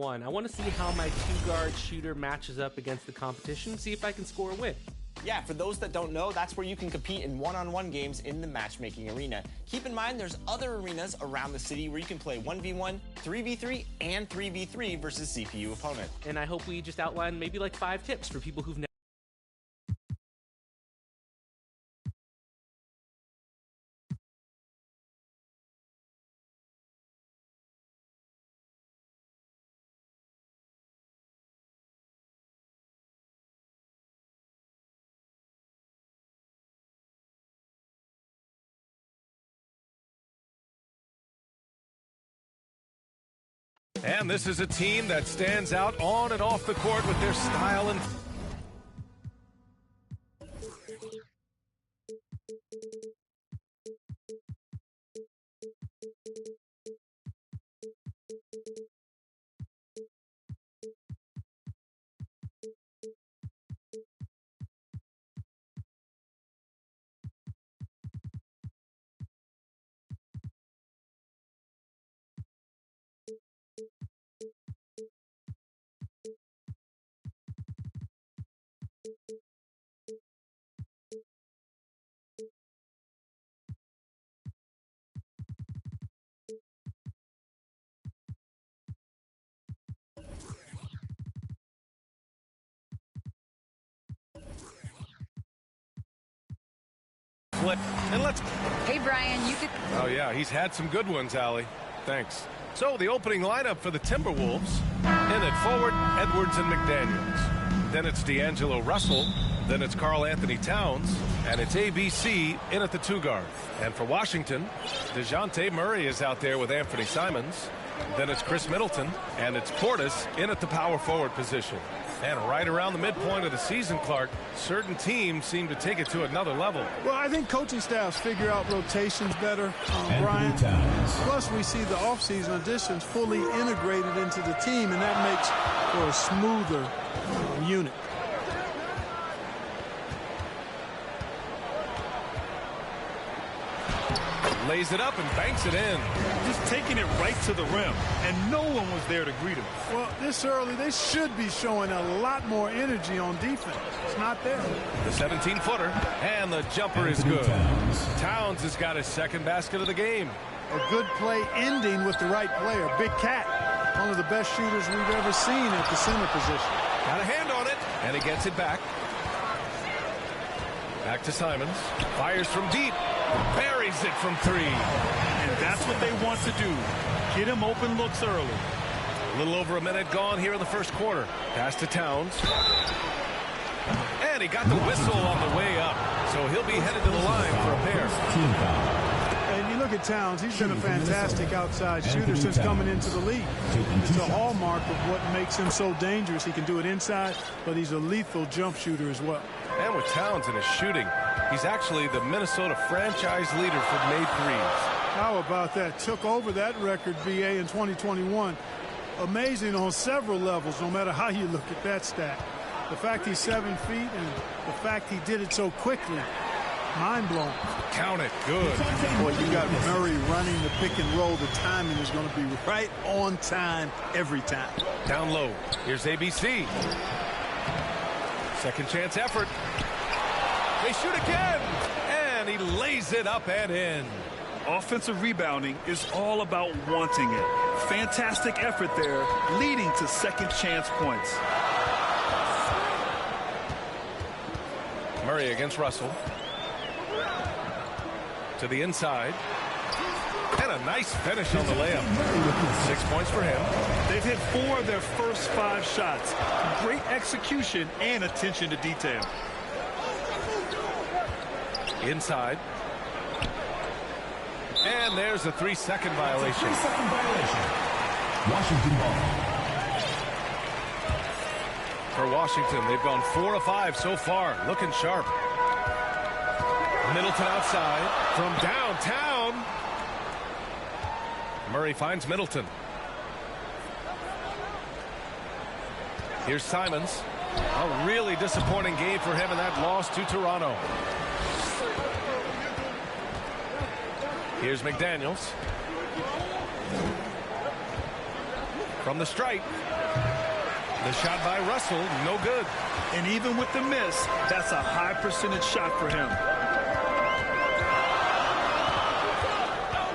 I want to see how my two-guard shooter matches up against the competition, see if I can score a win. Yeah, for those that don't know, that's where you can compete in one-on-one games in the matchmaking arena. Keep in mind, there's other arenas around the city where you can play 1v1, 3v3, and 3v3 versus CPU opponent. And I hope we just outline maybe like 5 tips for people who've never... And this is a team that stands out on and off the court with their style and... flip. And let's... Hey, Brian, you could... Oh, yeah, he's had some good ones, Allie. Thanks. So, the opening lineup for the Timberwolves. In at forward, Edwards and McDaniels. Then it's D'Angelo Russell. Then it's Karl Anthony Towns. And it's ABC in at the two-guard. And for Washington, DeJounte Murray is out there with Anthony Simons. Then it's Chris Middleton. And it's Portis in at the power forward position. And right around the midpoint of the season, Clark, certain teams seem to take it to another level. Well, I think coaching staffs figure out rotations better, Brian. Plus, we see the offseason additions fully integrated into the team, and that makes for a smoother unit. Lays it up and banks it in. Just taking it right to the rim, and no one was there to greet him. Well, this early, they should be showing a lot more energy on defense. It's not there. The 17-footer, and the jumper is good. Towns has got his second basket of the game. A good play ending with the right player. Big Cat, one of the best shooters we've ever seen at the center position. Got a hand on it, and he gets it back. Back to Simons. Fires from deep. Buries it from 3. And that's what they want to do. Get him open looks early. A little over a minute gone here in the first quarter. Pass to Towns. And he got the whistle on the way up. So he'll be headed to the line for a pair. And you look at Towns, he's been a fantastic outside shooter since coming into the league. It's a hallmark of what makes him so dangerous. He can do it inside, but he's a lethal jump shooter as well. And with Towns in his shooting, he's actually the Minnesota franchise leader for made threes. How about that? Took over that record, BA, in 2021. Amazing on several levels, no matter how you look at that stat. The fact he's 7 feet and the fact he did it so quickly, mind-blowing. Count it. Good. Boy, you got Murray running the pick and roll. The timing is going to be right on time every time. Down low. Here's ABC. Second chance effort. They shoot again. And he lays it up and in. Offensive rebounding is all about wanting it. Fantastic effort there, leading to second chance points. Murray against Russell. To the inside. And a nice finish on the layup. 6 points for him. They've hit 4 of their first 5 shots. Great execution and attention to detail. Inside. And there's a 3-second violation. Washington ball. For Washington, they've gone 4 of 5 so far. Looking sharp. Middleton outside from downtown. Murray finds Middleton. Here's Simons. A really disappointing game for him in that loss to Toronto. Here's McDaniels. From the stripe. The shot by Russell, no good. And even with the miss, that's a high percentage shot for him.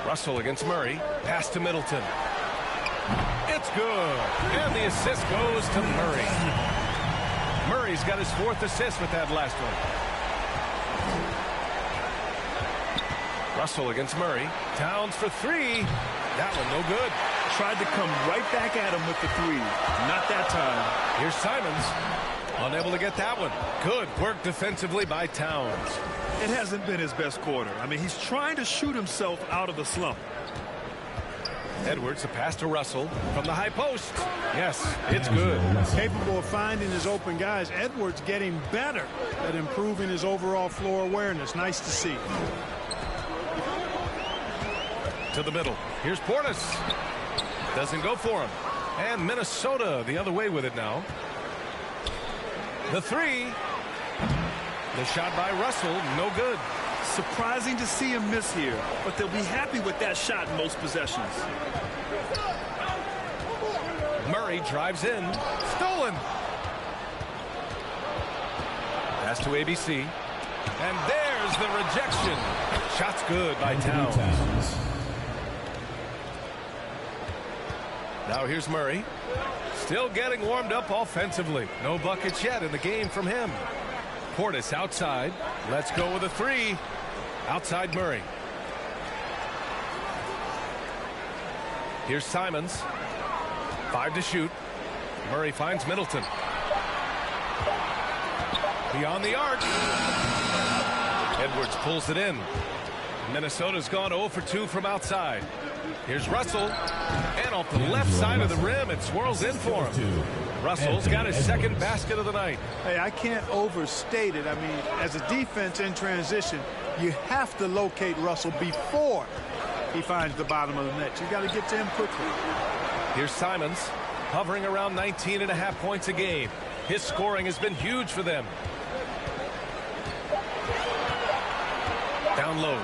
Russell against Murray. Pass to Middleton. It's good. And the assist goes to Murray. Murray's got his 4th assist with that last one. Russell against Murray. Towns for 3. That one no good. Tried to come right back at him with the 3. Not that time. Here's Simons. Unable to get that one. Good work defensively by Towns. It hasn't been his best quarter. I mean, he's trying to shoot himself out of the slump. Edwards, the pass to Russell from the high post. Yes, it's good. Capable of finding his open guys. Edwards getting better at improving his overall floor awareness. Nice to see. To the middle. Here's Portis. Doesn't go for him. And Minnesota the other way with it now. The 3. The shot by Russell, no good. Surprising to see him miss here, but they'll be happy with that shot in most possessions. Murray drives in. Stolen. Pass to ABC. And there's the rejection. Shot's good by Towns. Now here's Murray. Still getting warmed up offensively. No buckets yet in the game from him. Portis outside. Let's go with a 3. Outside Murray. Here's Simons. 5 to shoot. Murray finds Middleton. Beyond the arc. Edwards pulls it in. Minnesota's gone 0 for 2 from outside. Here's Russell. And off the left side of the rim, it swirls in for him. Russell's got his 2nd basket of the night. Hey, I can't overstate it. I mean, as a defense in transition, you have to locate Russell before he finds the bottom of the net. You got to get to him quickly. Here's Simons, hovering around 19.5 points a game. His scoring has been huge for them. Down low.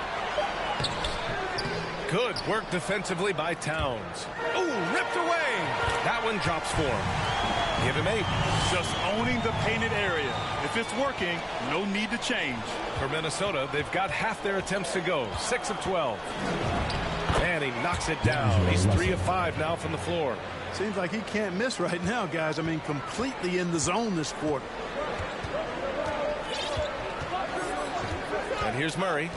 Good work defensively by Towns. Oh, ripped away. That one drops for him. Give him 8. Just owning the painted area. If it's working, no need to change. For Minnesota, they've got half their attempts to go. 6 of 12. And he knocks it down. He's 3 of 5 now from the floor. Seems like he can't miss right now, guys. I mean, completely in the zone this quarter. And here's Murray.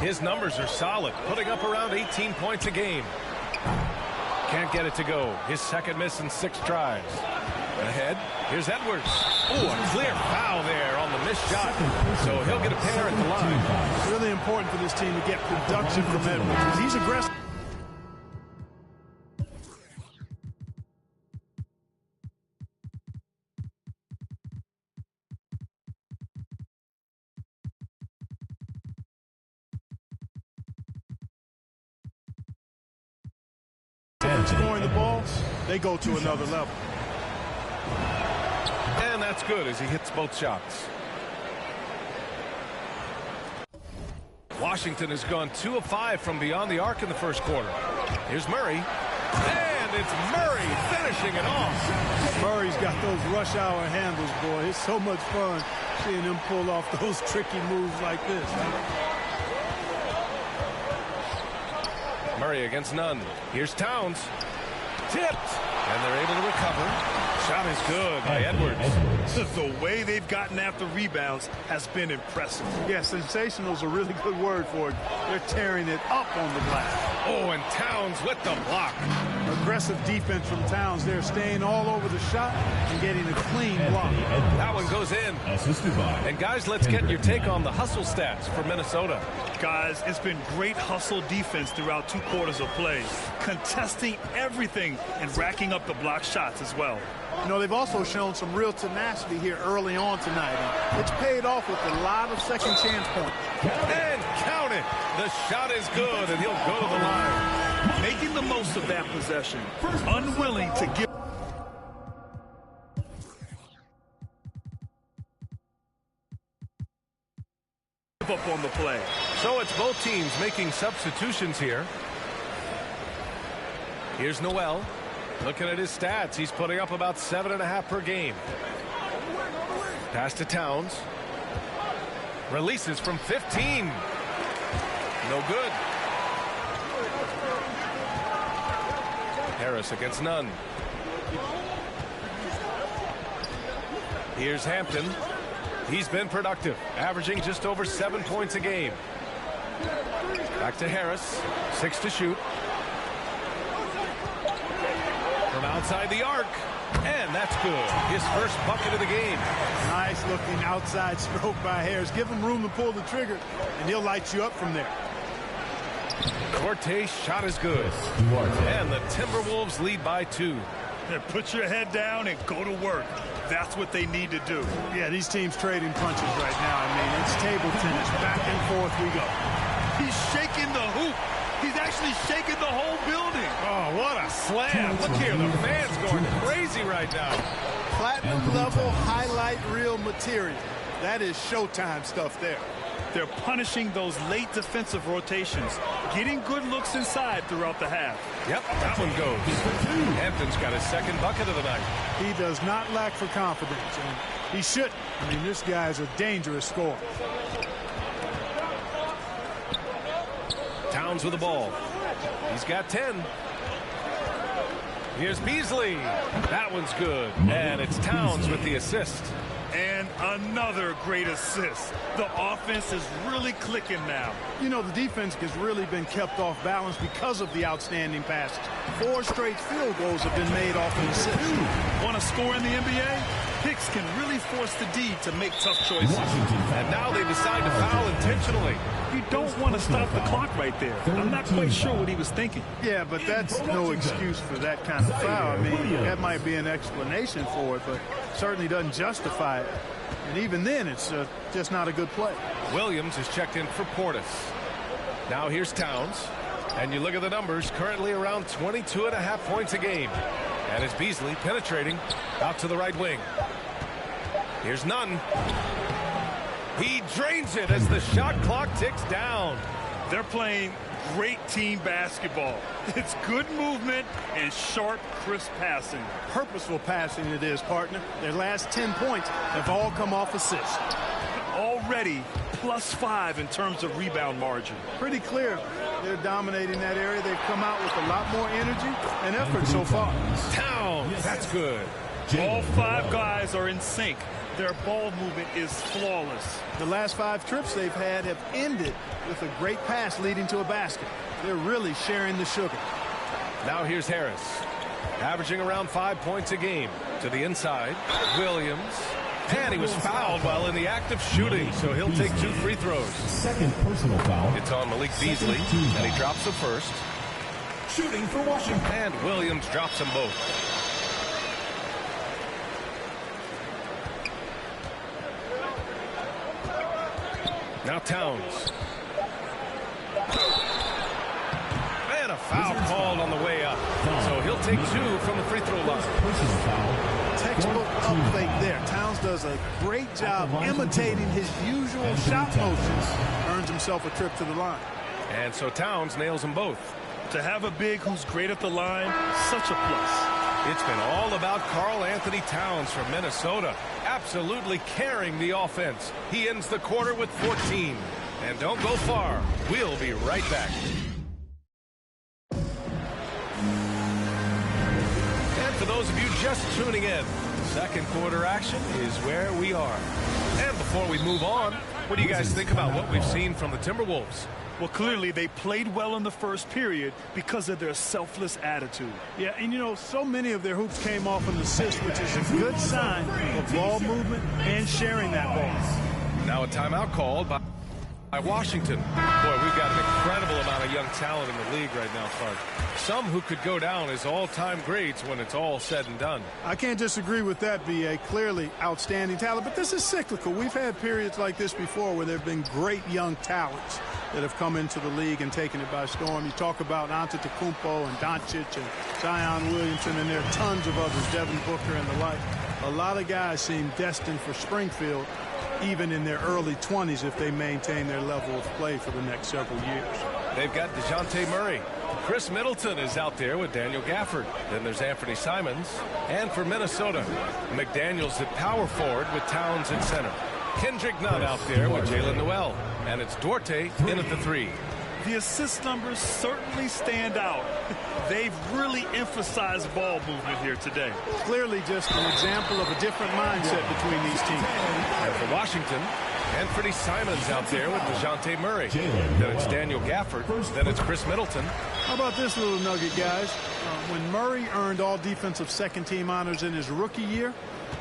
His numbers are solid, putting up around 18 points a game. Can't get it to go. His 2nd miss in 6 tries. Ahead, here's Edwards. Oh, a clear foul there on the missed shot. So he'll get a pair at the line. It's really important for this team to get production from Edwards. He's aggressive. Scoring the ball, they go to another level. And that's good as he hits both shots. Washington has gone 2 of 5 from beyond the arc in the first quarter. Here's Murray. And it's Murray finishing it off. Murray's got those rush hour handles, boy. It's so much fun seeing him pull off those tricky moves like this. Murray against none. Here's Towns. Tipped. And they're able to recover. Shot is good by Edwards. The way they've gotten after rebounds has been impressive. Yeah, sensational is a really good word for it. They're tearing it up on the glass. Oh, and Towns with the block. Aggressive defense from Towns. They're staying all over the shot and getting a clean block. That one goes in. And guys, let's get your take on the hustle stats for Minnesota. Guys, it's been great hustle defense throughout 2 quarters of play, contesting everything and racking up the block shots as well. You know, they've also shown some real tenacity here early on tonight. It's paid off with a lot of second chance points. And count it. The shot is good, and he'll go to the line. Making the most of that possession. Unwilling to give up on the play. So it's both teams making substitutions here. Here's Noel. Looking at his stats, he's putting up about 7.5 per game. Pass to Towns. Releases from 15. No good. Harris against none. Here's Hampton. He's been productive, averaging just over 7 points a game. Back to Harris. 6 to shoot. From outside the arc. And that's good. His first bucket of the game. Nice looking outside stroke by Harris. Give him room to pull the trigger, and he'll light you up from there. Cortez' shot is good. And the Timberwolves lead by 2. Put your head down and go to work. That's what they need to do. Yeah, these teams trading punches right now. I mean, it's table tennis. Back and forth we go. He's shaking the hoop. He's actually shaking the whole building. Oh, what a slam. Look here, the fans going crazy right now. Platinum level highlight reel material. That is Showtime stuff there. They're punishing those late defensive rotations, getting good looks inside throughout the half. Yep, that one goes. Hampton's got his second bucket of the night. He does not lack for confidence, and he shouldn't. I mean, this guy's a dangerous scorer. Towns with the ball. He's got 10. Here's Beasley. That one's good. And it's Towns with the assist. And another great assist. The offense is really clicking now. You know, the defense has really been kept off balance because of the outstanding passes. 4 straight field goals have been made off an assist. Want to score in the NBA? Picks can really force the D to make tough choices. And now they decide to foul intentionally. You don't want to stop the clock right there. I'm not quite sure what he was thinking. Yeah, but that's no excuse for that kind of foul. I mean, that might be an explanation for it, but certainly doesn't justify it. And even then, it's just not a good play. Williams is checked in for Portis. Now here's Towns. And you look at the numbers, currently around 22.5 points a game. And it's Beasley penetrating out to the right wing. Here's Nunn. He drains it as the shot clock ticks down. They're playing great team basketball. It's good movement and sharp, crisp passing. Purposeful passing it is, partner. Their last 10 points have all come off assists. Already +5 in terms of rebound margin. Pretty clear they're dominating that area. They've come out with a lot more energy and effort so far. Towns, that's good. All 5 guys are in sync. Their ball movement is flawless. The last 5 trips they've had have ended with a great pass leading to a basket. They're really sharing the sugar. Now here's Harris, averaging around 5 points a game. To the inside, Williams. And he was fouled while in the act of shooting, so he'll take 2 free throws. Second personal foul. It's on Malik Beasley, and he drops the first. Shooting for Washington. And Williams drops them both. Now Towns. And a foul called on the way up. So he'll take 2 from the free throw line. Personal foul. Textbook up fake there. Towns does a great job imitating his usual shot motions. Earns himself a trip to the line. And so Towns nails them both. To have a big who's great at the line, such a plus. It's been all about Karl Anthony Towns from Minnesota, absolutely carrying the offense. He ends the quarter with 14. And don't go far. We'll be right back. And for those of you just tuning in, second quarter action is where we are. And before we move on, what do you guys think about what we've seen from the Timberwolves? Well, clearly they played well in the first period because of their selfless attitude. Yeah, and you know, so many of their hoops came off an assist, which is a good sign of ball movement and sharing that ball. Now a timeout called by Washington. Boy, we've got an incredible amount of young talent in the league right now, Clark. Some who could go down as all-time greats when it's all said and done. I can't disagree with that, B.A. Clearly outstanding talent, but this is cyclical. We've had periods like this before where there have been great young talents that have come into the league and taken it by storm. You talk about Antetokounmpo and Doncic and Zion Williamson, and there are tons of others, Devin Booker and the like. A lot of guys seem destined for Springfield, even in their early 20s, if they maintain their level of play for the next several years. They've got DeJounte Murray, Chris Middleton is out there with Daniel Gafford. Then there's Anthony Simons. And for Minnesota, McDaniels at power forward with Towns at center. Kendrick Nunn out there with Jalen Noel. And it's Duarte in at the 3. The assist numbers certainly stand out. They've really emphasized ball movement here today. Clearly just an example of a different mindset between these teams. And for Washington, Anthony Simons out there with DeJounte Murray. Then it's Daniel Gafford. Then it's Chris Middleton. How about this little nugget, guys? When Murray earned all defensive second-team honors in his rookie year,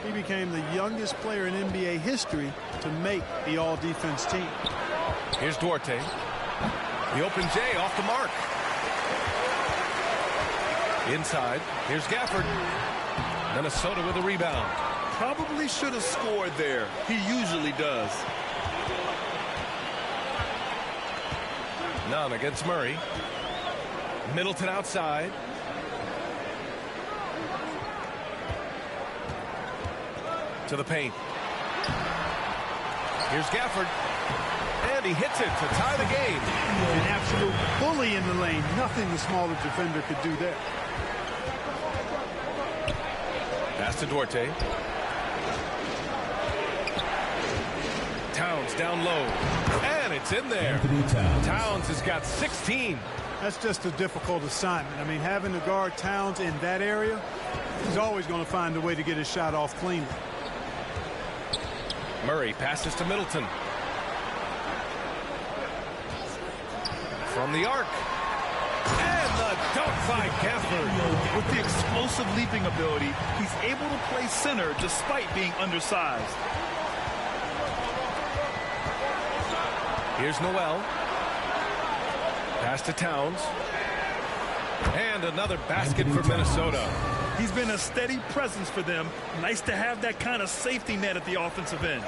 he became the youngest player in NBA history to make the all-defense team. Here's Duarte. The open J off the mark. Inside, here's Gafford. Minnesota with a rebound. Probably should have scored there. He usually does. None against Murray. Middleton outside. To the paint. Here's Gafford. And he hits it to tie the game. An absolute bully in the lane. Nothing the smaller defender could do there. Pass to Duarte. Towns down low. And it's in there. Towns has got 16. That's just a difficult assignment. I mean, having to guard Towns in that area, he's always going to find a way to get his shot off cleanly. Murray passes to Middleton. From the arc. And the dunk by Gafford. With the explosive leaping ability, he's able to play center despite being undersized. Here's Noel. Pass to Towns. And another basket for Minnesota. He's been a steady presence for them. Nice to have that kind of safety net at the offensive end.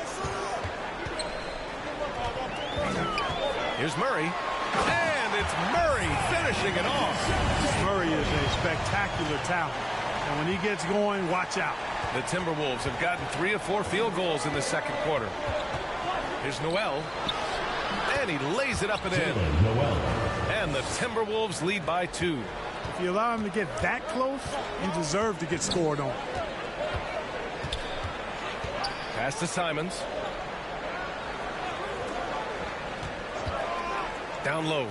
Here's Murray. And it's Murray finishing it off. Murray is a spectacular talent. And when he gets going, watch out. The Timberwolves have gotten 3 of 4 field goals in the second quarter. Here's Noel. And he lays it up and in. And the Timberwolves lead by 2. If you allow him to get that close, you deserve to get scored on. Pass to Simons. Down low.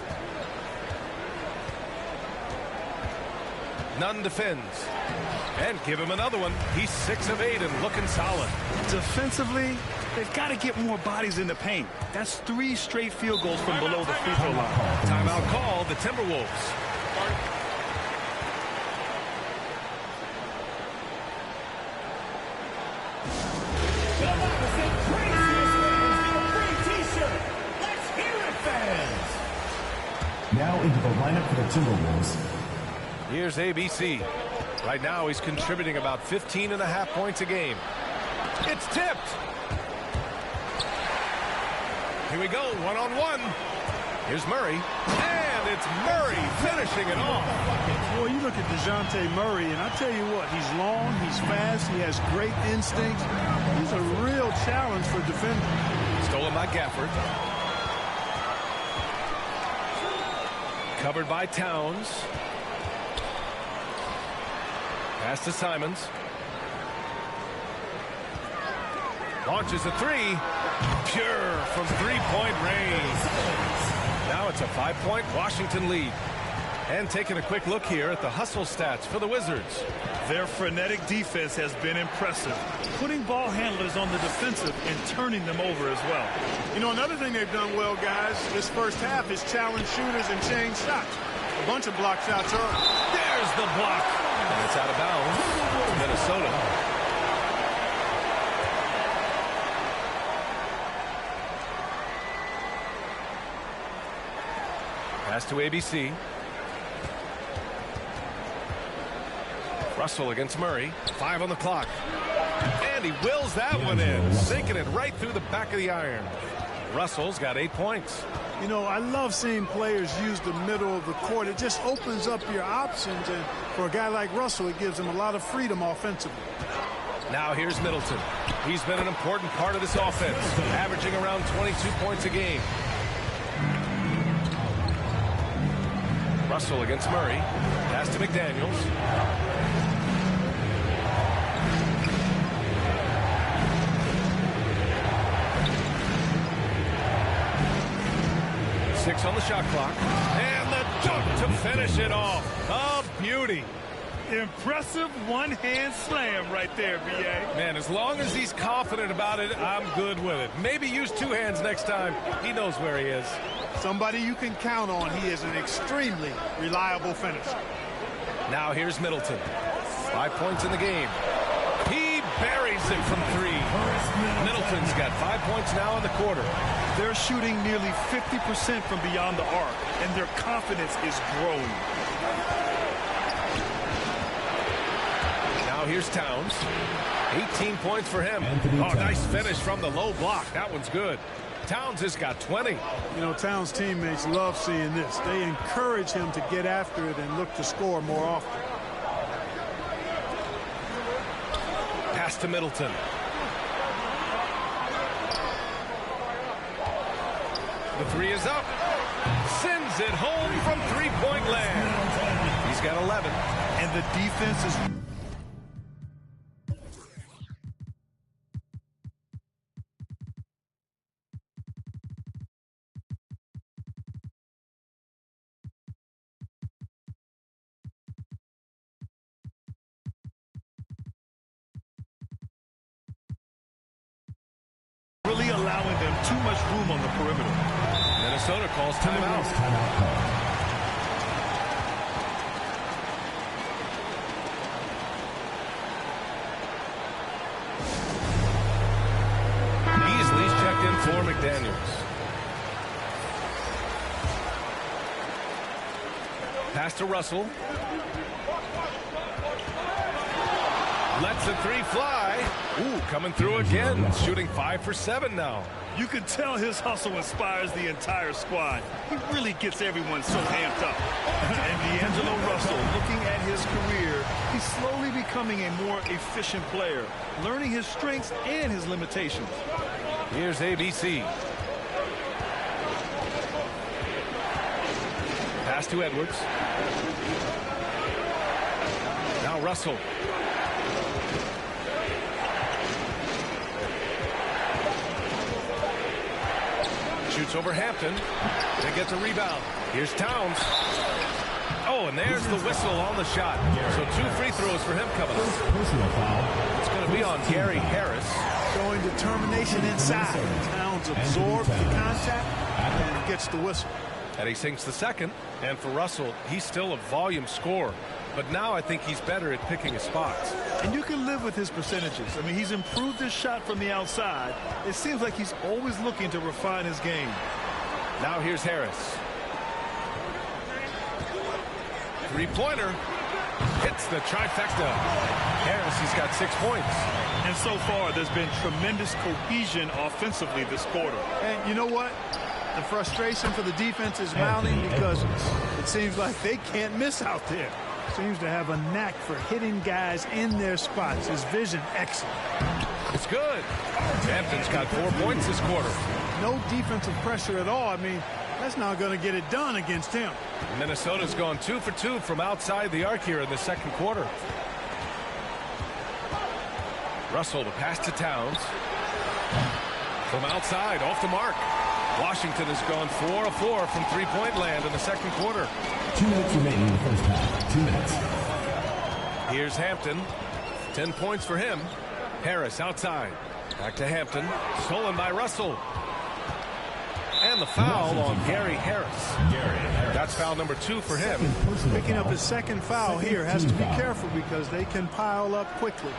Nunn defends. And give him another one. He's 6 of 8 and looking solid. Defensively, they've got to get more bodies in the paint. That's 3 straight field goals from below the free throw line. Timeout call, the Timberwolves. Now into the lineup for the Timberwolves. Here's ABC. Right now he's contributing about 15.5 points a game. It's tipped. Here we go, one-on-one. Here's Murray. And it's Murray finishing it off. Boy, you look at DeJounte Murray, and I tell you what, he's long, he's fast, he has great instincts. He's a real challenge for defenders. Stolen by Gafford. Covered by Towns. Pass to Simons. Launches a 3. Pure from three-point range. Now it's a 5-point Washington lead. And taking a quick look here at the hustle stats for the Wizards. Their frenetic defense has been impressive, putting ball handlers on the defensive and turning them over as well. You know, another thing they've done well, guys, this first half is challenge shooters and change shots. A bunch of block shots early. There's the block. And it's out of bounds. Minnesota. Pass to ABC. Russell against Murray. 5 on the clock. And he wills that one in, sinking it right through the back of the iron. Russell's got 8 points. You know, I love seeing players use the middle of the court. It just opens up your options, and for a guy like Russell, it gives him a lot of freedom offensively. Now here's Middleton. He's been an important part of this offense, averaging around 22 points a game. Russell against Murray. Pass to McDaniels. Six on the shot clock. And the dunk to finish it off. A beauty. Impressive one-hand slam right there, B.A. Man, as long as he's confident about it, I'm good with it. Maybe use two hands next time. He knows where he is. Somebody you can count on. He is an extremely reliable finisher. Now here's Middleton. 5 points in the game. He buries it from three. Middleton's got 5 points now in the quarter. They're shooting nearly 50% from beyond the arc, and their confidence is growing. Now here's Towns. 18 points for him. Oh, nice finish from the low block. That one's good. Towns has got 20. You know, Towns' teammates love seeing this. They encourage him to get after it and look to score more often. Pass to Middleton. The three is up. Sends it home from three-point land. He's got 11. And the defense is... really allowing them too much room on the perimeter. Minnesota calls timeout. Beasley's checked in for McDaniels. Pass to Russell. Lets the three fly. Ooh, coming through again. Shooting 5 for 7 now. You can tell his hustle inspires the entire squad. He really gets everyone so amped up. And D'Angelo Russell, looking at his career, he's slowly becoming a more efficient player, learning his strengths and his limitations. Here's ABC. Pass to Edwards. Now Russell. Shoots over Hampton and gets a rebound. Here's Towns. Oh, and there's the whistle on the shot. So 2 free throws for him coming up. It's going to be on Gary Harris. Showing determination inside. Towns absorbs the contact and gets the whistle. And he sinks the second. And for Russell, he's still a volume scorer. But now I think he's better at picking his spots. And you can live with his percentages. I mean, he's improved his shot from the outside. It seems like he's always looking to refine his game. Now here's Harris. Three-pointer. Hits the trifecta. Harris, he's got 6 points. And so far, there's been tremendous cohesion offensively this quarter. And you know what? The frustration for the defense is mounting because it seems like they can't miss out there. Seems to have a knack for hitting guys in their spots. His vision excellent. It's good. Hampton's got 4 points this quarter. No defensive pressure at all. I mean, that's not going to get it done against him. Minnesota's gone 2 for 2 from outside the arc here in the second quarter. Russell to pass to Towns. From outside, off the mark. Washington has gone 4 of 4 from three-point land in the second quarter. 2 minutes remaining in the first half. 2 minutes. Here's Hampton. 10 points for him. Harris outside. Back to Hampton. Stolen by Russell. And the foul on Gary Harris. That's foul number 2 for him. Picking up his second foul here. Has to be careful because they can pile up quickly.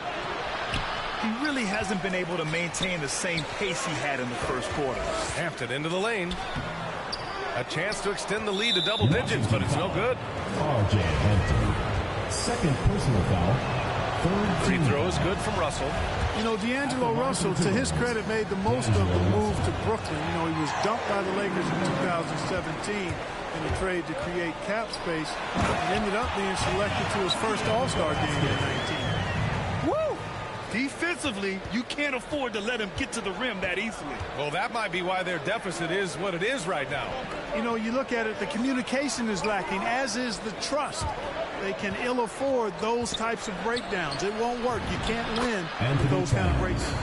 He really hasn't been able to maintain the same pace he had in the first quarter. Hampton into the lane. A chance to extend the lead to double digits, but it's no good. R.J. Hampton. Second personal foul. Free throw is good from Russell. You know, D'Angelo Russell, to his credit, made the most of the move to Brooklyn. You know, he was dumped by the Lakers in 2017 in a trade to create cap space and ended up being selected to his first All-Star game in 19. Woo! Defensively, you can't afford to let him get to the rim that easily. Well, that might be why their deficit is what it is right now. You know, you look at it, the communication is lacking, as is the trust. They can ill afford those types of breakdowns. It won't work. You can't win with those kind of breakdowns.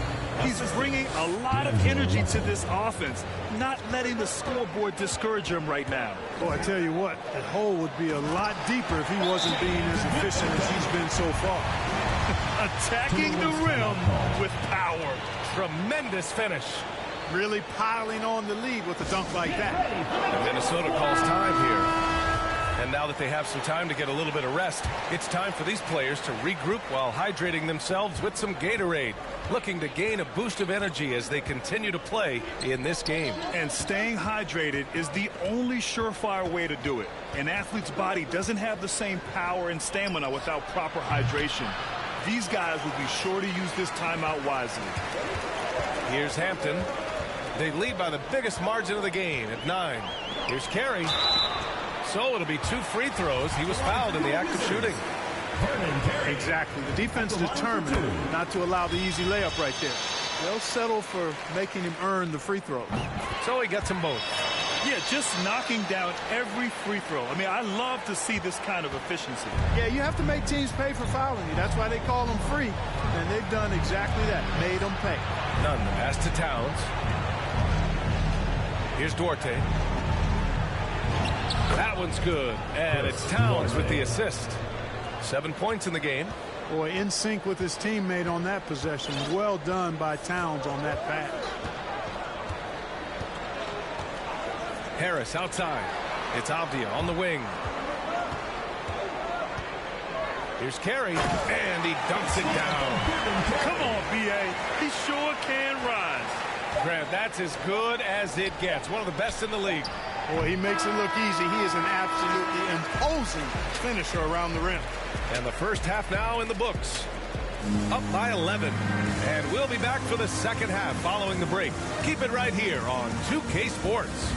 He's bringing a lot of energy to this offense, not letting the scoreboard discourage him right now. Boy, I tell you what, the hole would be a lot deeper if he wasn't being as efficient as he's been so far. Attacking the rim with power. Tremendous finish. Really piling on the lead with a dunk like that. And Minnesota calls time here. And now that they have some time to get a little bit of rest, it's time for these players to regroup while hydrating themselves with some Gatorade, looking to gain a boost of energy as they continue to play in this game. And staying hydrated is the only surefire way to do it. An athlete's body doesn't have the same power and stamina without proper hydration. These guys will be sure to use this timeout wisely. Here's Hampton. They lead by the biggest margin of the game at 9. Here's Carey. So it'll be 2 free throws. He was fouled in the act of shooting. Exactly. The defense determined not to allow the easy layup right there. They'll settle for making him earn the free throw. So he gets them both. Yeah, just knocking down every free throw. I mean, I love to see this kind of efficiency. Yeah, you have to make teams pay for fouling you. That's why they call them free. And they've done exactly that. Made them pay. None. The pass to Towns. Here's Duarte. That one's good. And it's Towns with the assist. 7 points in the game. Boy, in sync with his teammate on that possession. Well done by Towns on that pass. Harris outside. It's Avdia on the wing. Here's Carey, and he dunks it down. Come on, B.A. He sure can rise. Grant, that's as good as it gets. One of the best in the league. Boy, he makes it look easy. He is an absolutely imposing finisher around the rim. And the first half now in the books. Up by 11. And we'll be back for the second half following the break. Keep it right here on 2K Sports.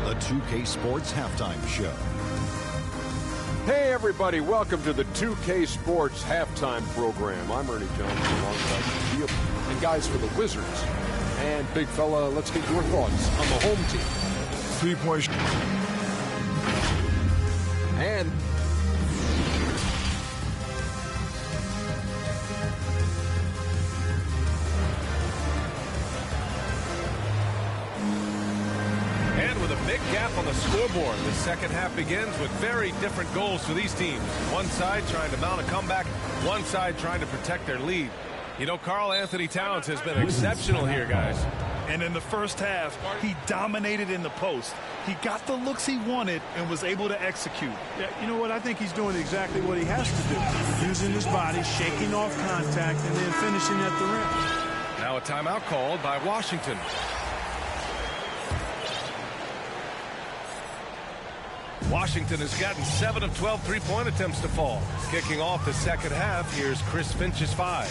The 2K Sports Halftime Show. Hey, everybody. Welcome to the 2K Sports Halftime Program. I'm Ernie Jones, alongside Field. And guys, for the Wizards. And big fella, let's get your thoughts on the home team. 3-point. And with a big gap on the scoreboard, the second half begins with very different goals for these teams. One side trying to mount a comeback, one side trying to protect their lead. You know, Karl Anthony Towns has been exceptional here, guys. And in the first half, he dominated in the post. He got the looks he wanted and was able to execute. Yeah, you know what? I think he's doing exactly what he has to do. Using his body, shaking off contact, and then finishing at the rim. Now a timeout called by Washington. Washington has gotten 7 of 12 three-point attempts to fall. Kicking off the second half, here's Chris Finch's 5.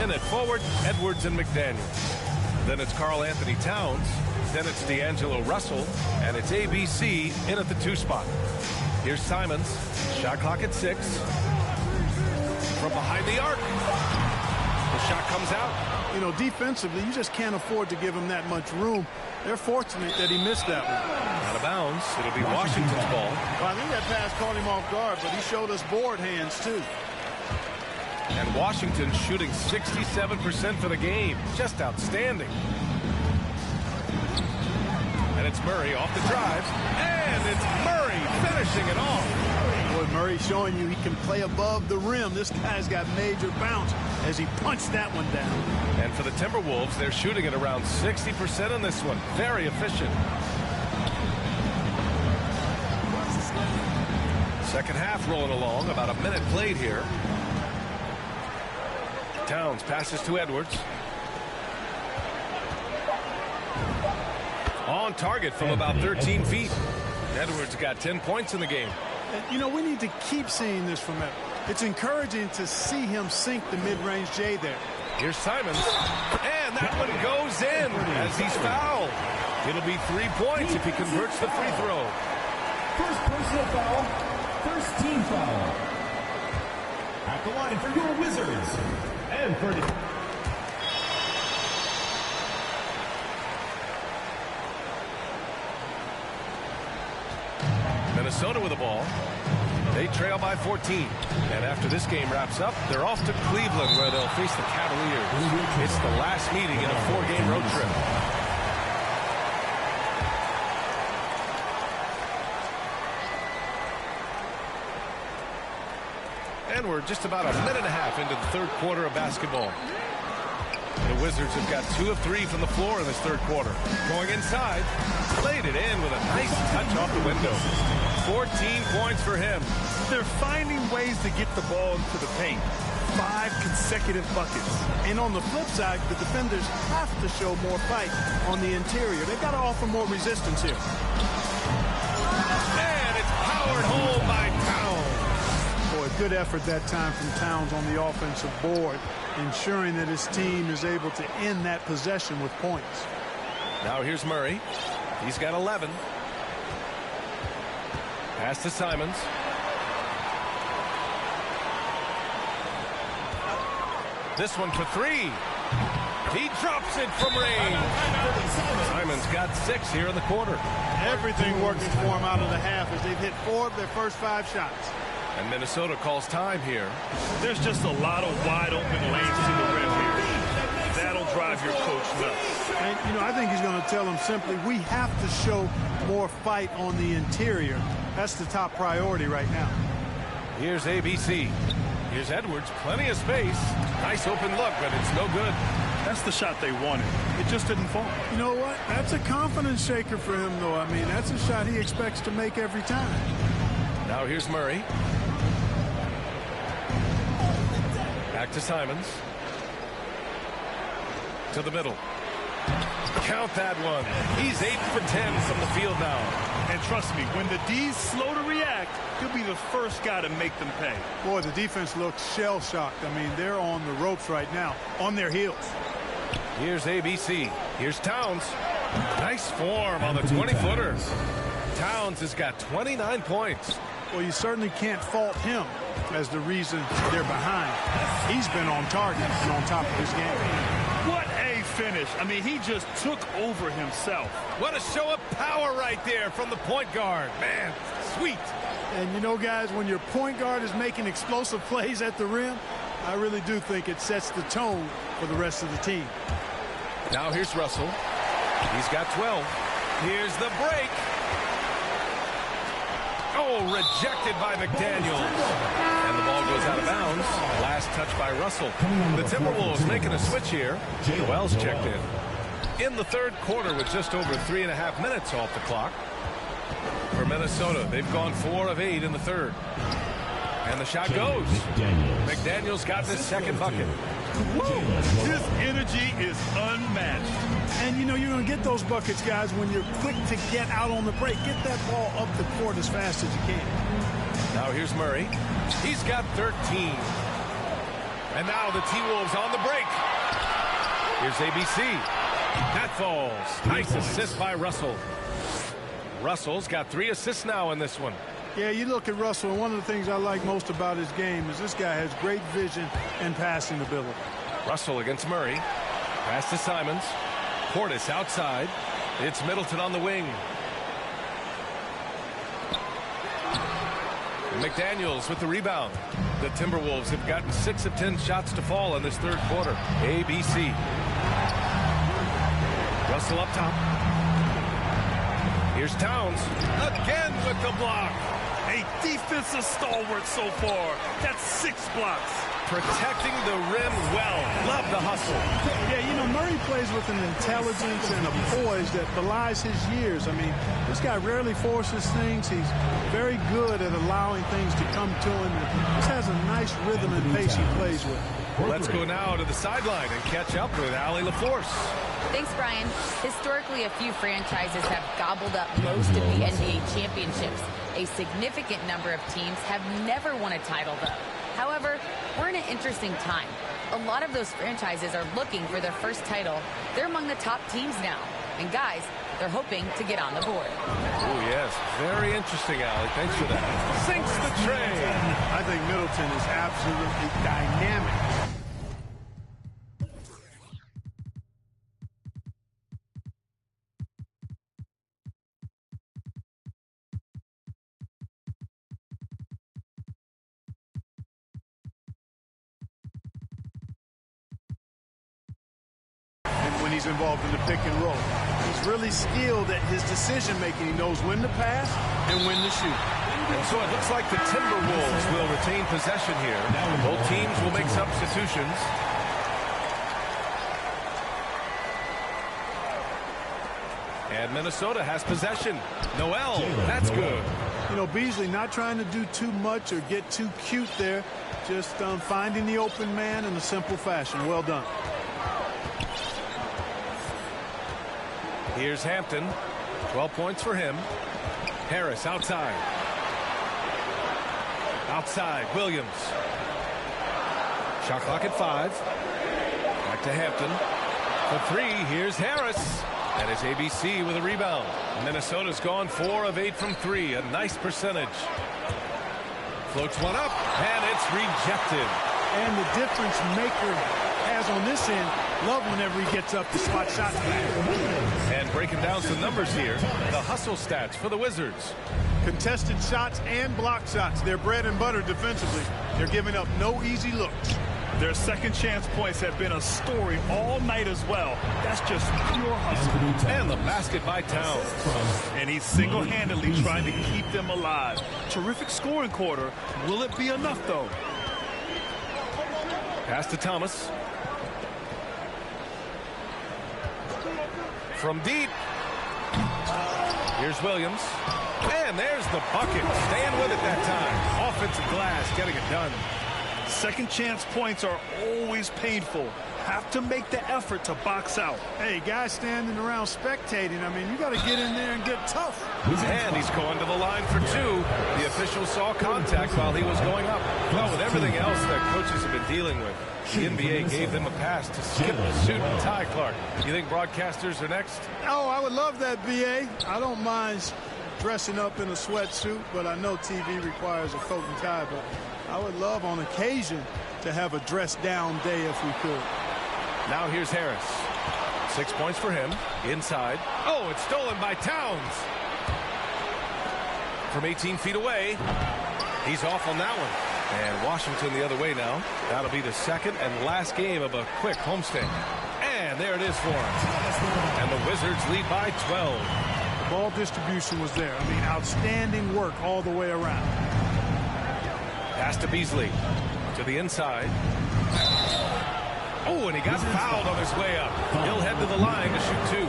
In at forward, Edwards and McDaniels. Then it's Karl Anthony Towns. Then it's D'Angelo Russell. And it's ABC in at the 2 spot. Here's Simons. Shot clock at 6. From behind the arc. The shot comes out. You know, defensively, you just can't afford to give him that much room. They're fortunate that he missed that one. Out of bounds. It'll be Washington's ball. Well, I think that pass caught him off guard, but he showed us board hands, too. And Washington shooting 67% for the game. Just outstanding. And it's Murray off the drive. And it's Murray finishing it off. Boy, Murray showing you he can play above the rim. This guy's got major bounce as he punched that one down. And for the Timberwolves, they're shooting at around 60% on this one. Very efficient. Second half rolling along. About a minute played here. Towns passes to Edwards. On target from about 13 feet. Edwards got 10 points in the game. And, you know, we need to keep seeing this from him. It's encouraging to see him sink the mid-range J there. Here's Simons. And that one goes in as he's fouled. It'll be 3 points if he converts the free throw. First personal foul, first team foul. line for your Wizards, Anthony. Minnesota with the ball. They trail by 14. And after this game wraps up, they're off to Cleveland, where they'll face the Cavaliers. It's the last meeting in a 4-game road trip. And we're just about a minute and a half into the third quarter of basketball. The Wizards have got 2 of 3 from the floor in this third quarter. Going inside, played it in with a nice touch off the window. 14 points for him. They're finding ways to get the ball into the paint. 5 consecutive buckets. And on the flip side, the defenders have to show more fight on the interior. They've got to offer more resistance here. And it's powered home by Towns. Boy, good effort that time from Towns on the offensive board, ensuring that his team is able to end that possession with points. Now here's Murray. He's got 11. Pass to Simons. This one for 3. He drops it from range. Simons got 6 here in the quarter. Everything working for him out of the half as they've hit 4 of their first 5 shots. And Minnesota calls time here. There's just a lot of wide open lanes to the rim here. That'll drive your coach nuts. And, you know, I think he's going to tell them simply, we have to show more fight on the interior. That's the top priority right now. Here's ABC. Here's Edwards. Plenty of space. Nice open look, but it's no good. That's the shot they wanted. It just didn't fall. You know what? That's a confidence shaker for him, though. I mean, that's a shot he expects to make every time. Now here's Murray. Back to Simons. To the middle. Count that one. He's 8 for 10 from the field now. And trust me, when the D's slow to react, he'll be the first guy to make them pay. Boy, the defense looks shell-shocked. I mean, they're on the ropes right now, on their heels. Here's ABC. Here's Towns. Nice form on the 20-footer. Towns has got 29 points. Well, you certainly can't fault him as the reason they're behind. He's been on target and on top of his game. What a finish. I mean, he just took over himself. What a show of power right there from the point guard. Man, sweet. And you know, guys, when your point guard is making explosive plays at the rim, I really do think it sets the tone for the rest of the team. Now here's Russell. He's got 12. Here's the break. Oh, rejected by McDaniels. And the ball goes out of bounds. Last touch by Russell. The Timberwolves making a switch here. Joel's checked in the third quarter with just over 3.5 minutes off the clock. For Minnesota, they've gone 4 of 8 in the third. And the shot goes. McDaniels got his second bucket. Woo! His energy is unmatched. And, you know, you're going to get those buckets, guys, when you're quick to get out on the break. Get that ball up the court as fast as you can. Now here's Murray. He's got 13. And now the T-Wolves on the break. Here's ABC. That falls. Nice assist by Russell. Russell's got 3 assists now in this one. Yeah, you look at Russell, and one of the things I like most about his game is this guy has great vision and passing ability. Russell against Murray. Pass to Simons. Portis outside. It's Middleton on the wing. McDaniels with the rebound. The Timberwolves have gotten 6 of 10 shots to fall in this third quarter. ABC. Russell up top. Here's Towns. Again with the block. A defensive stalwart so far. That's 6 blocks. Protecting the rim well. Love the hustle. Yeah, you know, Murray plays with an intelligence and a poise that belies his years. I mean, this guy rarely forces things. He's very good at allowing things to come to him. And just has a nice rhythm and pace he plays with. Let's go now to the sideline and catch up with Allie LaForce. Thanks, Brian. Historically, a few franchises have gobbled up most of the NBA championships. A significant number of teams have never won a title, though. However, we're in an interesting time. A lot of those franchises are looking for their first title. They're among the top teams now. And guys, they're hoping to get on the board. Oh, yes. Very interesting, Allie. Thanks for that. Sinks the tray. I think Middleton is absolutely dynamic. When he's involved in the pick and roll, he's really skilled at his decision making. He knows when to pass and when to shoot. And so it looks like the Timberwolves will retain possession here. Both teams will make substitutions. And Minnesota has possession. Noel, that's good. You know, Beasley not trying to do too much or get too cute there. Just finding the open man in a simple fashion. Well done. Here's Hampton. 12 points for him. Harris outside. Outside, Williams. Shot clock at 5. Back to Hampton. For 3, here's Harris. That is ABC with a rebound. Minnesota's gone 4 of 8 from 3. A nice percentage. Floats one up, and it's rejected. And the difference maker has on this end, love whenever he gets up to spot shots. And breaking down some numbers here, the hustle stats for the Wizards. Contested shots and block shots. They're bread and butter defensively. They're giving up no easy looks. Their second chance points have been a story all night as well. That's just pure hustle. And the basket by Towns. And he's single-handedly trying to keep them alive. Terrific scoring quarter. Will it be enough, though? Pass to Thomas. From deep. Here's Williams. And there's the bucket. Staying with it that time. Offensive glass getting it done. Second chance points are always painful. Have to make the effort to box out. Hey, guys standing around spectating, I mean, you got to get in there and get tough. And he's going to the line for 2. The official saw contact while he was going up. Well, with everything else that coaches have been dealing with, the NBA gave them a pass to skip the suit and tie, Clark. You think broadcasters are next? Oh, I would love that, BA. I don't mind dressing up in a sweatsuit, but I know TV requires a coat and tie, but I would love on occasion to have a dress-down day if we could. Now here's Harris. 6 points for him. Inside. Oh, it's stolen by Towns. From 18 feet away. He's off on that one. And Washington the other way now. That'll be the second and last game of a quick homestand. And there it is for him. And the Wizards lead by 12. The ball distribution was there. I mean, outstanding work all the way around. Pass to Beasley. To the inside. Oh, and he got fouled on his way up. He'll head to the line to shoot 2.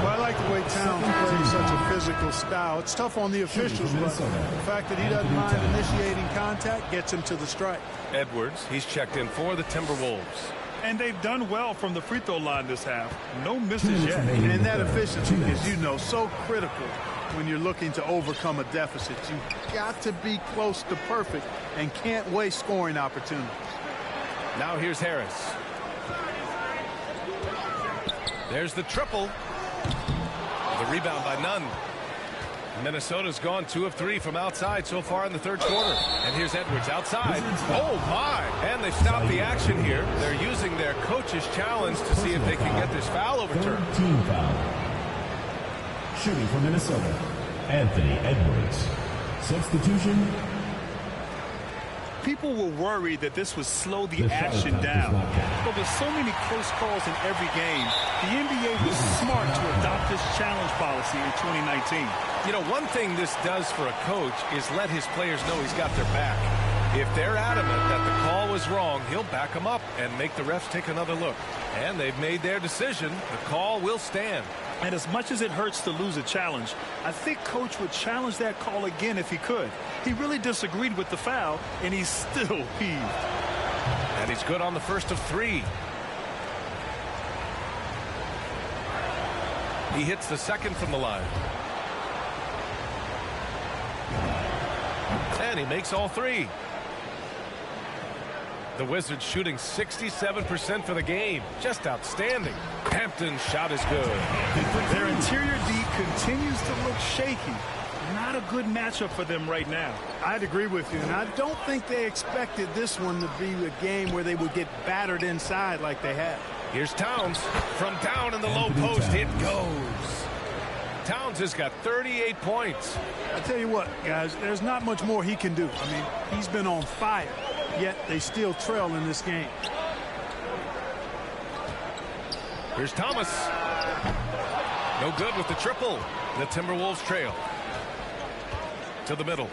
Well, I like the way Towns plays such a physical style. It's tough on the officials, but the fact that he doesn't mind initiating contact gets him to the strike. Edwards, he's checked in for the Timberwolves. And they've done well from the free throw line this half. No misses yet. And that efficiency is, you know, so critical when you're looking to overcome a deficit. You've got to be close to perfect and can't waste scoring opportunities. Now here's Harris. There's the triple. The rebound by Nunn. Minnesota's gone 2 of 3 from outside so far in the third quarter. And here's Edwards outside. Oh, my. And they've stopped the action here. They're using their coach's challenge to see if they can get this foul overturned. Team foul. Shooting for Minnesota, Anthony Edwards. Substitution. People were worried that this would slow the action down. But with so many close calls in every game, the NBA was smart to adopt this challenge policy in 2019. You know, one thing this does for a coach is let his players know he's got their back. If they're adamant that the call was wrong, he'll back them up and make the refs take another look. And they've made their decision. The call will stand. And as much as it hurts to lose a challenge, I think Coach would challenge that call again if he could. He really disagreed with the foul, and he's still peeved. And he's good on the first of 3. He hits the second from the line. And he makes all 3. The Wizards shooting 67% for the game. Just outstanding. Hampton's shot is good. Their interior D continues to look shaky. Not a good matchup for them right now. I'd agree with you, and I don't think they expected this one to be a game where they would get battered inside like they have. Here's Towns. From down in the low post, it goes. Towns has got 38 points. I tell you what, guys, there's not much more he can do. I mean, he's been on fire, yet they still trail in this game. Here's Thomas. No good with the triple. The Timberwolves trail. To the middle.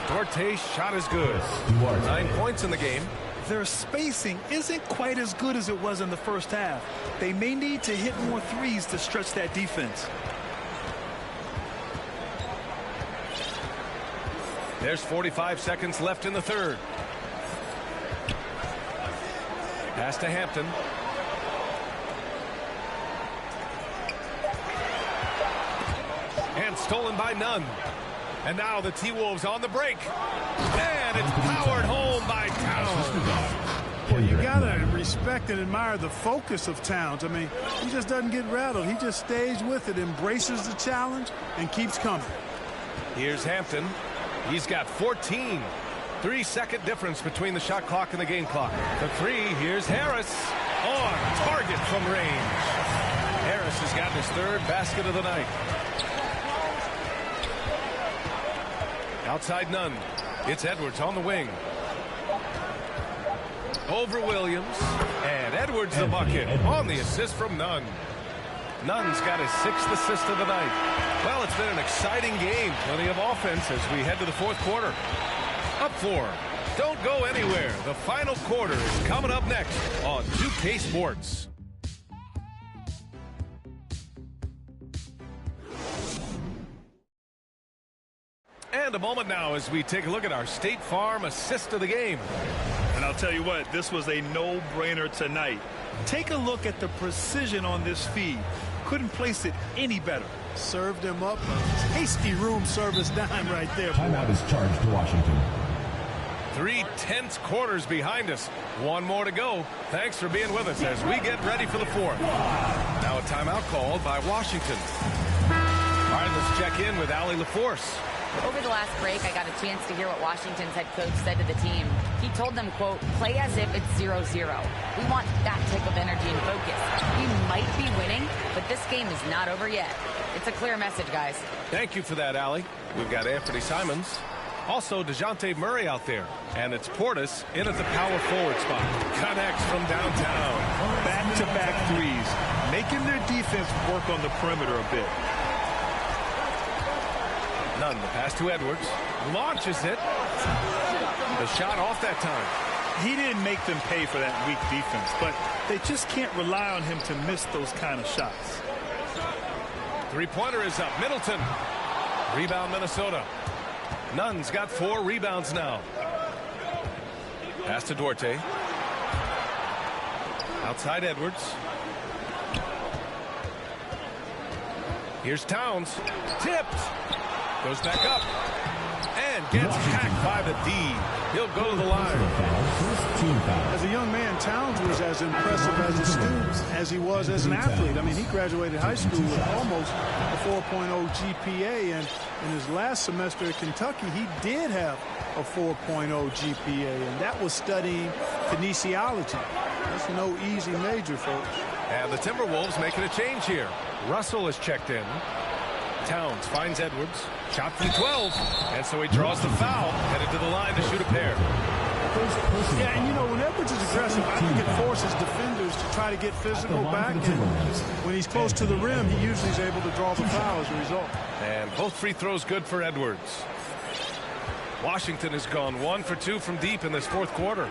Duarte's shot is good. 9 points in the game. Their spacing isn't quite as good as it was in the first half. They may need to hit more threes to stretch that defense. There's 45 seconds left in the third. Pass to Hampton. And stolen by Nunn. And now the T-Wolves on the break. And it's powered home by Towns. Well, you got to respect and admire the focus of Towns. I mean, he just doesn't get rattled. He just stays with it, embraces the challenge, and keeps coming. Here's Hampton. He's got 14. 3-second difference between the shot clock and the game clock. The three, here's Harris. On target from range. Harris has gotten his third basket of the night. Outside Nunn. It's Edwards on the wing. Over Williams. And Edwards the bucket on the assist from Nunn. Nunn's got his 6th assist of the night. Well, it's been an exciting game. Plenty of offense as we head to the fourth quarter. Up 4. Don't go anywhere. The final quarter is coming up next on 2K Sports. And a moment now as we take a look at our State Farm assist of the game. And I'll tell you what, this was a no-brainer tonight. Take a look at the precision on this feed. Couldn't place it any better. Served him up a tasty room service dime right there. Timeout is charged to Washington. 3 tense quarters behind us. One more to go. Thanks for being with us as we get ready for the fourth. Now a timeout called by Washington. All right, let's check in with Allie LaForce. Over the last break, I got a chance to hear what Washington's head coach said to the team. He told them, quote, play as if it's 0-0. We want that type of energy and focus. We might be winning, but this game is not over yet. It's a clear message, guys. Thank you for that, Allie. We've got Anthony Simons. Also, DeJounte Murray out there. And it's Portis in at the power forward spot. Connects from downtown. Back-to-back threes. Making their defense work on the perimeter a bit. Nunn, the pass to Edwards. Launches it. The shot off that time. He didn't make them pay for that weak defense, but they just can't rely on him to miss those kind of shots. Three-pointer is up. Middleton. Rebound, Minnesota. Nunn's got 4 rebounds now. Pass to Duarte. Outside Edwards. Here's Towns. Tipped. Goes back up. And gets hacked by the D. He'll go to the line. As a young man, Towns was as impressive as a student as he was as an athlete. I mean, he graduated high school with almost a 4.0 GPA, and in his last semester at Kentucky, he did have a 4.0 GPA, and that was studying kinesiology. That's no easy major, folks. And the Timberwolves making a change here. Russell is checked in. Towns finds Edwards. Shot from 12. And so he draws the foul. Headed to the line to shoot a pair. Yeah, and you know, when Edwards is aggressive, I think it forces defenders to try to get physical back. And when he's close to the rim, he usually is able to draw the foul as a result. And both free throws good for Edwards. Washington has gone 1 for 2 from deep in this fourth quarter.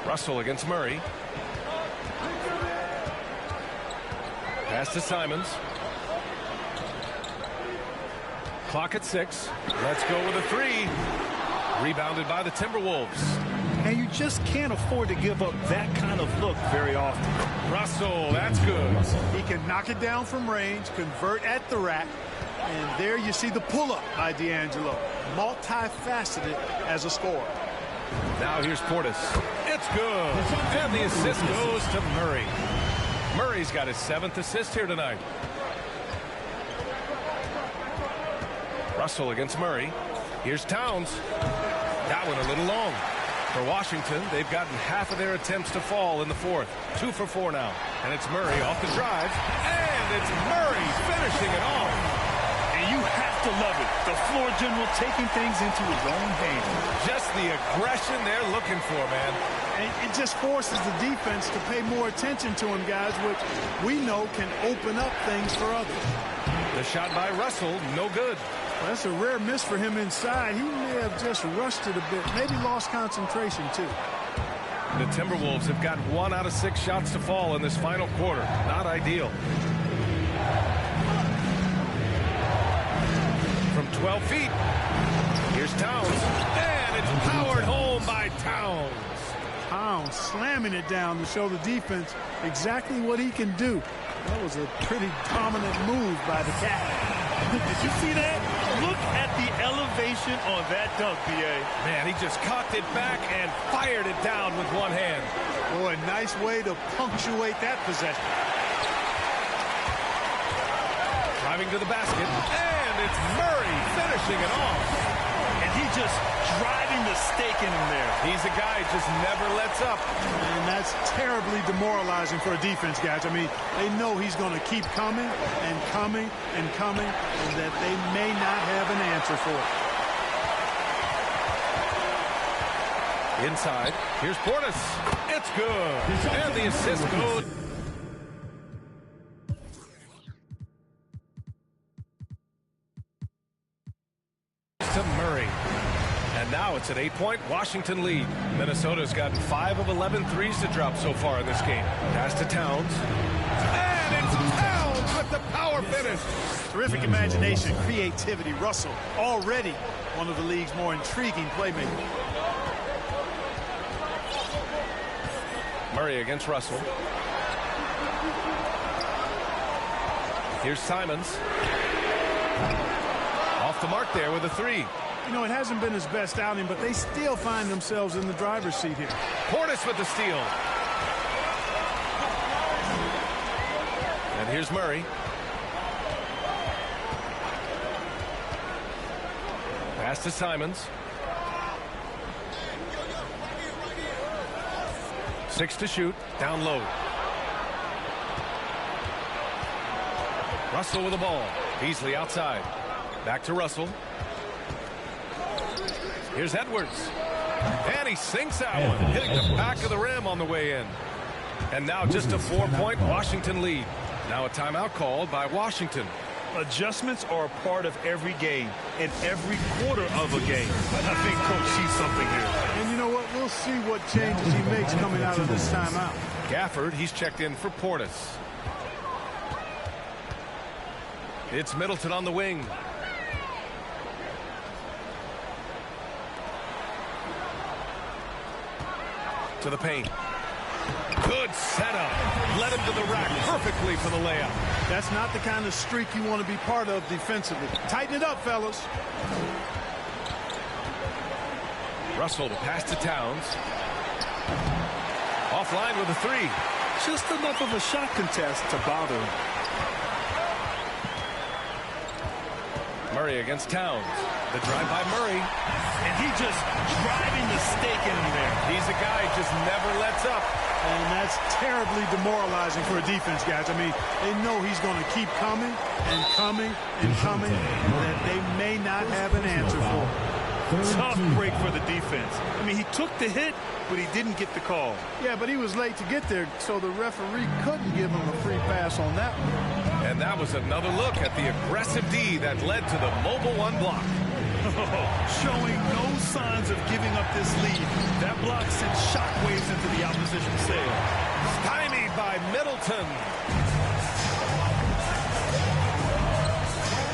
Russell against Murray. Pass to Simons. Clock at 6. Let's go with a 3. Rebounded by the Timberwolves. And you just can't afford to give up that kind of look very often. Russell, that's good. He can knock it down from range, convert at the rack, And there you see the pull-up by D'Angelo. Multifaceted as a scorer. Now here's Portis. It's good. And the assist goes to Murray. Murray's got his 7th assist here tonight. Russell against Murray. Here's Towns. That one a little long. For Washington, they've gotten half of their attempts to fall in the 4th. 2 for 4 now. And it's Murray off the drive. And it's Murray finishing it off. And you have to love it. The floor general taking things into his own hands. Just the aggression they're looking for, man. And it just forces the defense to pay more attention to him, guys, which we know can open up things for others. The shot by Russell, no good. Well, that's a rare miss for him inside. He may have just rushed it a bit, maybe lost concentration, too. The Timberwolves have got 1 out of 6 shots to fall in this final quarter. Not ideal. From 12 feet, here's Towns. And it's powered home by Towns. Towns slamming it down to show the defense exactly what he can do. That was a pretty dominant move by the Cat. Did you see that? Look at the elevation on that dunk, B.A. Man, he just cocked it back and fired it down with one hand. Boy, nice way to punctuate that possession. Driving to the basket, and it's Murray finishing it off. And he just driving the stake in him there. He's a guy who just never lets up. And that's terribly demoralizing for a defense, guys. I mean, they know he's going to keep coming and coming and coming, and that they may not have an answer for it. Inside, here's Portis. It's good. And the assist goes to Murray. And now it's an 8-point Washington lead. Minnesota's gotten 5 of 11 threes to drop so far in this game. Pass to Towns. And it's Towns with the power finish. Terrific imagination, creativity. Russell already one of the league's more intriguing playmakers. Murray against Russell. Here's Simons. Off the mark there with a 3. You know, it hasn't been his best outing, but they still find themselves in the driver's seat here. Portis with the steal. And here's Murray. Pass to Simons. 6 to shoot. Down low. Russell with the ball. Beasley outside. Back to Russell. Here's Edwards. And he sinks that one, hitting the back of the rim on the way in. And now just a 4-point Washington lead. Now a timeout called by Washington. Adjustments are a part of every game, in every quarter of a game. I think Coach sees something here. And you know what? We'll see what changes he makes coming out of this timeout. Gafford, he's checked in for Portis. It's Middleton on the wing. To the paint. Good setup. Led him to the rack perfectly for the layup. That's not the kind of streak you want to be part of defensively. Tighten it up, fellas. Russell to pass to Towns. Offline with a 3. Just enough of a shot contest to bother him. Murray against Towns. The drive by Murray. And he just driving the stake in him there. He's a guy who just never lets up. And that's terribly demoralizing for a defense, guys. I mean, they know he's going to keep coming and coming and coming, and that they may not have an answer for it. Tough break for the defense. I mean, he took the hit, but he didn't get the call. Yeah, but he was late to get there, so the referee couldn't give him a free pass on that one. And that was another look at the aggressive D that led to the mobile 1 block. Showing no signs of giving up this lead. That block sent shockwaves into the opposition sail. Stymied by Middleton.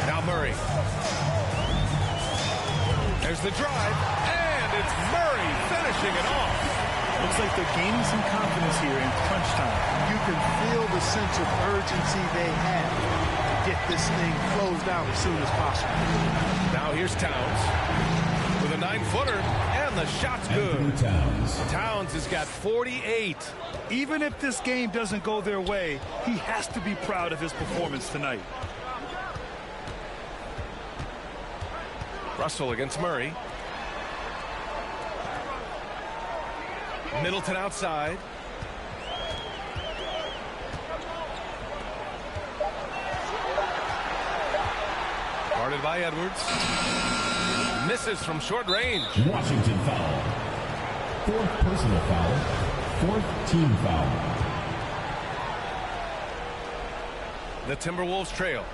Now Murray. There's the drive, and it's Murray finishing it off. Looks like they're gaining some confidence here in crunch time. You can feel the sense of urgency they have to get this thing closed out as soon as possible. Now here's Towns with a 9-footer, and the shot's good. Towns has got 48. Even if this game doesn't go their way, he has to be proud of his performance tonight. Russell against Murray. Middleton outside. Guarded by Edwards. Misses from short range. Washington foul. 4th personal foul. 4th team foul. The Timberwolves trail.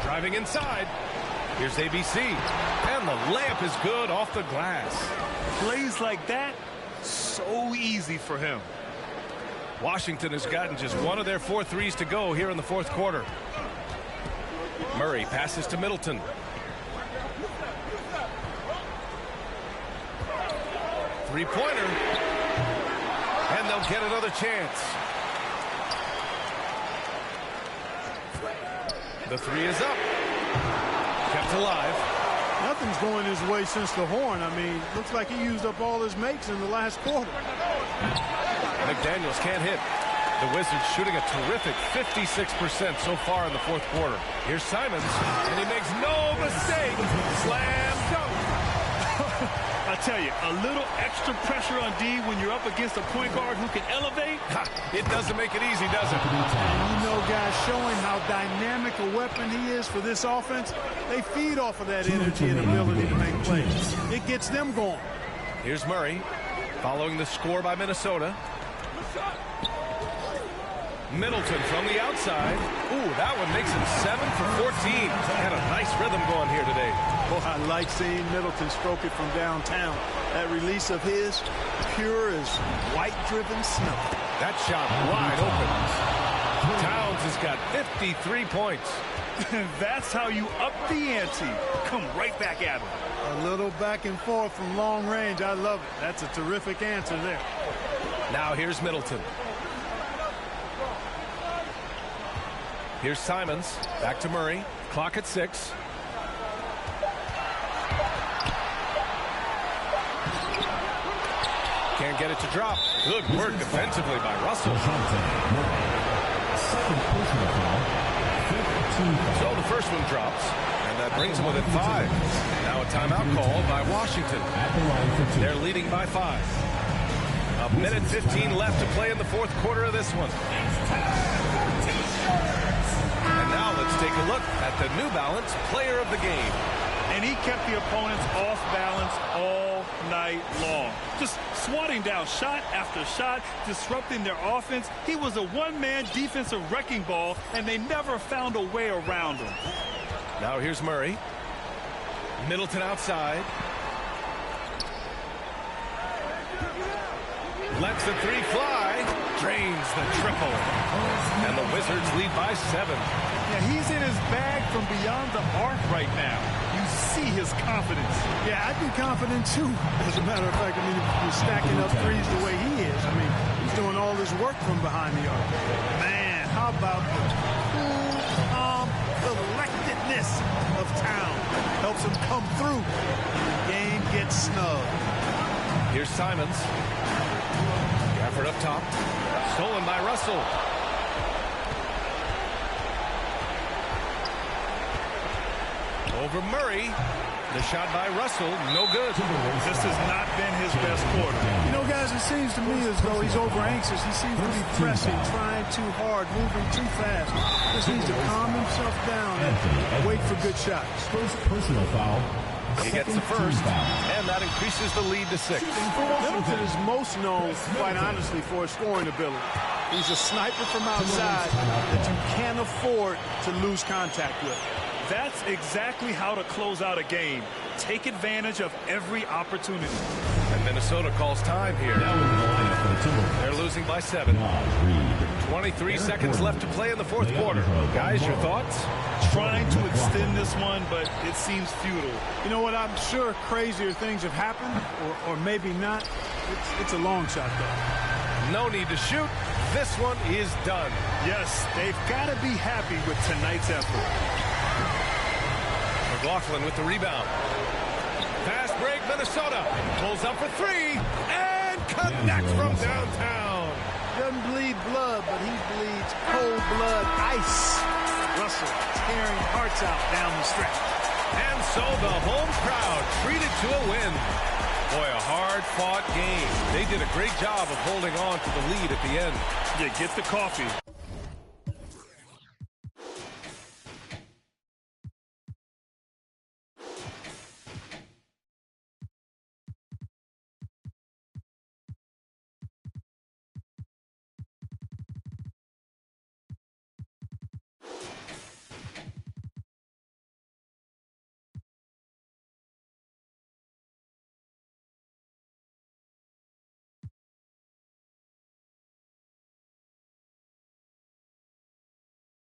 Driving inside. Here's ABC. And the layup is good off the glass. Plays like that, so easy for him. Washington has gotten just one of their 4 threes to go here in the 4th quarter. Murray passes to Middleton. Three-pointer. And they'll get another chance. The 3 is up. Kept alive. Nothing's going his way since the horn. I mean, looks like he used up all his makes in the last quarter. McDaniels can't hit. The Wizards shooting a terrific 56% so far in the 4th quarter. Here's Simons, and he makes no mistake. Slam dunk. I tell you, a little extra pressure on D when you're up against a point guard who can elevate. It doesn't make it easy, does it? And you know, guys, showing how dynamic a weapon he is for this offense, they feed off of that energy and ability to make plays. It gets them going. Here's Murray, following the score by Minnesota. Middleton from the outside. Ooh, that one makes him 7 for 14. Had a nice rhythm going here today. Well, I like seeing Middleton stroke it from downtown. That release of his, pure as white-driven snow. That shot wide open. Towns has got 53 points. That's how you up the ante. Come right back at him. A little back and forth from long range. I love it. That's a terrific answer there. Now here's Middleton. Here's Simons. Back to Murray. Clock at 6. Can't get it to drop. Good work defensively by Russell. So the first one drops, and that brings them within 5. Now a timeout called by Washington. They're leading by 5. A minute 15 left to play in the 4th quarter of this one. And now let's take a look at the New Balance player of the game. And he kept the opponents off balance all night long. Just swatting down shot after shot, disrupting their offense. He was a one-man defensive wrecking ball, and they never found a way around him. Now here's Murray. Middleton outside. Lets the 3 fly. Drains the triple. And the Wizards lead by 7. Yeah, he's in his bag from beyond the arc right now. You see his confidence. Yeah, I'd be confident too. As a matter of fact, I mean, if you're stacking up threes the way he is, I mean, he's doing all this work from behind the arc. Man, how about the cool, calm collectedness of Town? Helps him come through. The game gets snug. Here's Simons. Gafford up top. Stolen by Russell. Over Murray. The shot by Russell, no good. This has not been his best quarter. You know, guys, it seems to me as though he's over anxious. He seems to be pressing, trying too hard, moving too fast. Just needs to calm himself down and wait for good shots. First personal foul. He gets the first, and that increases the lead to 6. Middleton is most known, quite honestly, for his scoring ability. He's a sniper from outside that you can't afford to lose contact with. That's exactly how to close out a game. Take advantage of every opportunity. And Minnesota calls time here. They're losing by 7. 23 seconds left to play in the 4th quarter. Guys, your thoughts? Trying to extend this one, but it seems futile. You know what? I'm sure crazier things have happened, or maybe not. It's a long shot, though. No need to shoot. This one is done. Yes, they've got to be happy with tonight's effort. McLaughlin with the rebound. Fast break, Minnesota. Pulls up for three. And connects from downtown. Doesn't bleed blood, but he bleeds cold blood ice. Russell tearing hearts out down the stretch. And so the home crowd treated to a win. Boy, a hard-fought game. They did a great job of holding on to the lead at the end. Yeah, get the coffee.